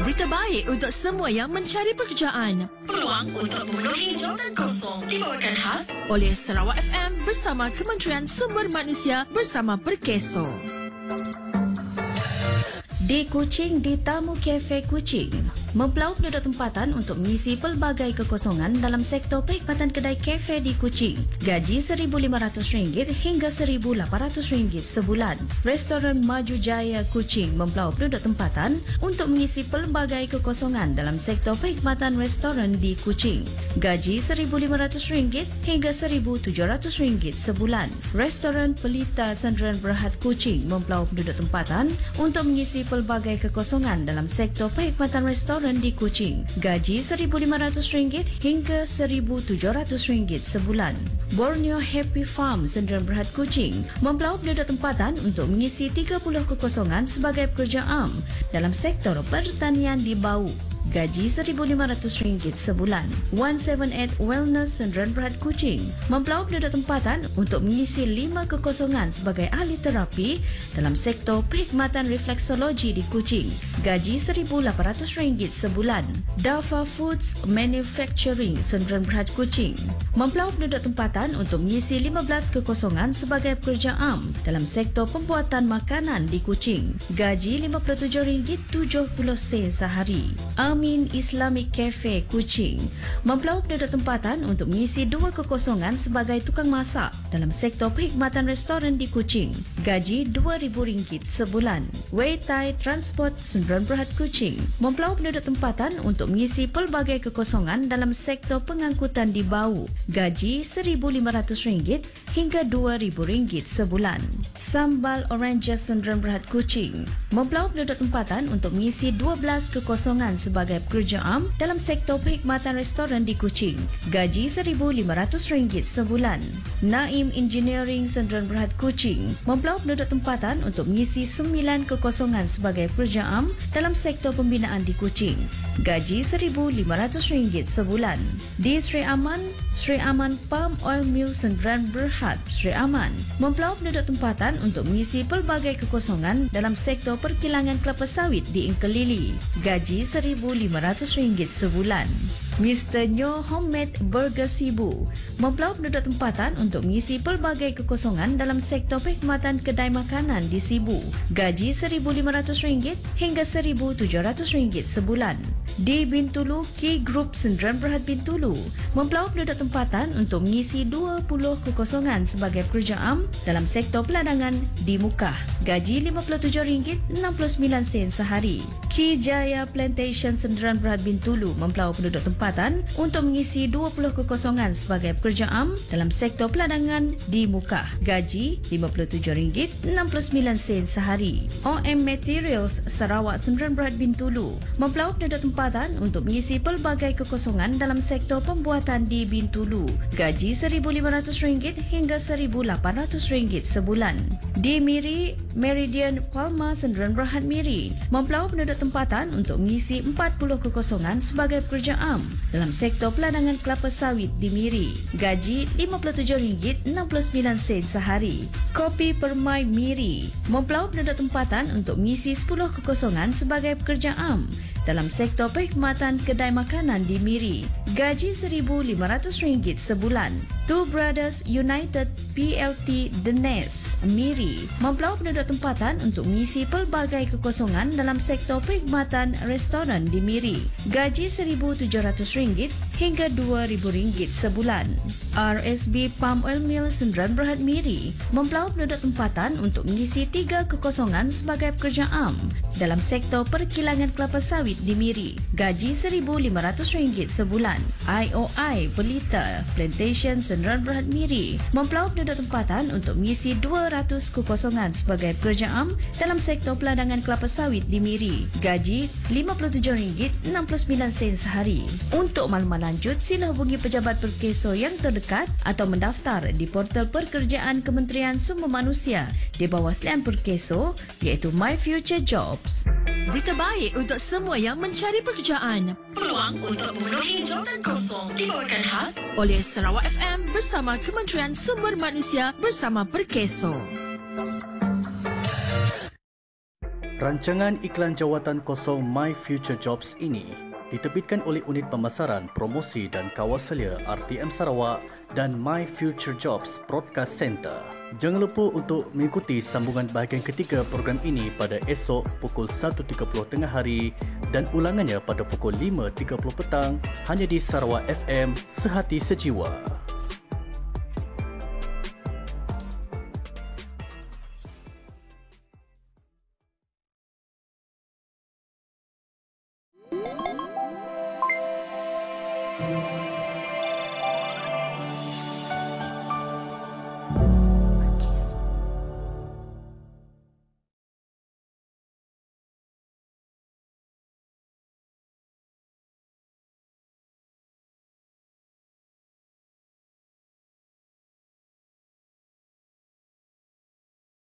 Berita baik untuk semua yang mencari pekerjaan. Peluang untuk memenuhi jawatan kosong dibawakan khas oleh Sarawak FM bersama Kementerian Sumber Manusia bersama Perkeso. Di Kuching, di Tamu Cafe Kuching, mempelaut penduduk tempatan untuk mengisi pelbagai kekosongan dalam sektor perkhidmatan kedai kafe di Kuching. Gaji RM1,500 hingga RM1,800 sebulan. Restoran Maju Jaya Kuching mempelaut penduduk tempatan untuk mengisi pelbagai kekosongan dalam sektor perkhidmatan restoran di Kuching. Gaji RM1,500 hingga RM1,700 sebulan. Restoran Pelita Sendirian Berhad Kuching mempelaut penduduk tempatan untuk mengisi pelbagai kekosongan dalam sektor perkhidmatan restoran di Kuching. Gaji RM1,500 hingga RM1,700 sebulan. Borneo Happy Farm Sendirian Berhad Kuching mempelaut penduduk tempatan untuk mengisi 30 kekosongan sebagai pekerja am dalam sektor pertanian di Bau. Gaji RM1,500 sebulan. 178 Wellness Sendirian Berhad Kuching mempelaut penduduk tempatan untuk mengisi 5 kekosongan sebagai ahli terapi dalam sektor perkhidmatan refleksologi di Kuching. Gaji RM1,800 sebulan. Dafa Foods Manufacturing Sendirian Berhad Kuching mempelaut penduduk tempatan untuk mengisi 15 kekosongan sebagai pekerja am dalam sektor pembuatan makanan di Kuching. Gaji RM57.70 sehari. Amin Islamic Cafe Kuching mempelaut penduduk tempatan untuk mengisi 2 kekosongan sebagai tukang masak dalam sektor perkhidmatan restoran di Kuching. Gaji RM2,000 sebulan. Wei Tai Transport Sendirian Berhad Kuching mempelaut penduduk tempatan untuk mengisi pelbagai kekosongan dalam sektor pengangkutan di Bau. Gaji RM1,500 hingga RM2,000 sebulan. Sambal Oranges Sendirian Berhad Kuching mempelaut penduduk tempatan untuk mengisi 12 kekosongan sebagai pekerja am dalam sektor perkhidmatan restoran di Kuching. Gaji RM1,500 sebulan. Naim Engineering Sendirian Berhad Kuching mempelaut penduduk tempatan untuk mengisi 9 kekosongan sebagai pekerja am dalam sektor pembinaan di Kuching. Gaji RM1,500 sebulan. Di Sri Aman Palm Oil Mill Sendirian Berhad Sri Aman mempelaut penduduk tempatan untuk mengisi pelbagai kekosongan dalam sektor perkilangan kelapa sawit di Inkelili. Gaji RM1,500 sebulan. Mr. Nyo Homemade Burger Sibu mempelaut penduduk tempatan untuk mengisi pelbagai kekosongan dalam sektor perkhidmatan kedai makanan di Sibu. Gaji RM1,500 hingga RM1,700 sebulan. Di Bintulu, Key Group Sendirian Berhad Bintulu mempelaut penduduk tempatan untuk mengisi 20 kekosongan sebagai pekerja am dalam sektor peladangan di Mukah. Gaji RM57.69 sehari. Key Jaya Plantation Sendirian Berhad Bintulu mempelaut penduduk tempatan untuk mengisi 20 kekosongan sebagai pekerja am dalam sektor peladangan di Mukah. Gaji RM57.69 sehari. OM Materials Sarawak Sendirian Berhad Bintulu mempelaut penduduk tempatan untuk mengisi pelbagai kekosongan dalam sektor pembuatan di Bintulu. Gaji RM1,500 hingga RM1,800 sebulan. Di Miri, Meridian Palma Sendirian Berhad Miri mempelaut penduduk tempatan untuk mengisi 40 kekosongan sebagai pekerja am dalam sektor peladangan kelapa sawit di Miri. Gaji RM57.69 sehari. Kopi Permai Miri mempelaut penduduk tempatan untuk mengisi 10 kekosongan sebagai pekerja am dalam sektor perkhidmatan kedai makanan di Miri. Gaji RM1,500 sebulan. Two Brothers United PLT The Nest Miri mempelaut penduduk tempatan untuk mengisi pelbagai kekosongan dalam sektor perkhidmatan restoran di Miri. Gaji RM1,700 hingga RM2,000 sebulan. RSB Palm Oil Mill Sendirian Berhad Miri mempelaut penduduk tempatan untuk mengisi 3 kekosongan sebagai pekerja am dalam sektor perkilangan kelapa sawit di Miri. Gaji RM1,500 sebulan. IOI Pelita Plantation Sendirian Berhad Miri mempelaut penduduk tempatan untuk mengisi 200 kekosongan sebagai pekerja am dalam sektor peladangan kelapa sawit di Miri. Gaji RM57.69 sehari. Untuk maklumat lanjut, sila hubungi pejabat Perkeso yang terdekat atau mendaftar di portal pekerjaan Kementerian Sumber Manusia di bawah selian Perkeso iaitu My Future Jobs. Berita baik untuk semua yang mencari pekerjaan. Peluang untuk memenuhi jawatan kosong dibawakan khas oleh Sarawak FM bersama Kementerian Sumber Manusia bersama Perkeso. Rancangan iklan jawatan kosong My Future Jobs ini diterbitkan oleh Unit Pemasaran, Promosi dan Kawasalia RTM Sarawak dan My Future Jobs Broadcast Center. Jangan lupa untuk mengikuti sambungan bahagian ketiga program ini pada esok pukul 1.30 tengah hari dan ulangannya pada pukul 5.30 petang hanya di Sarawak FM Sehati Sejiwa.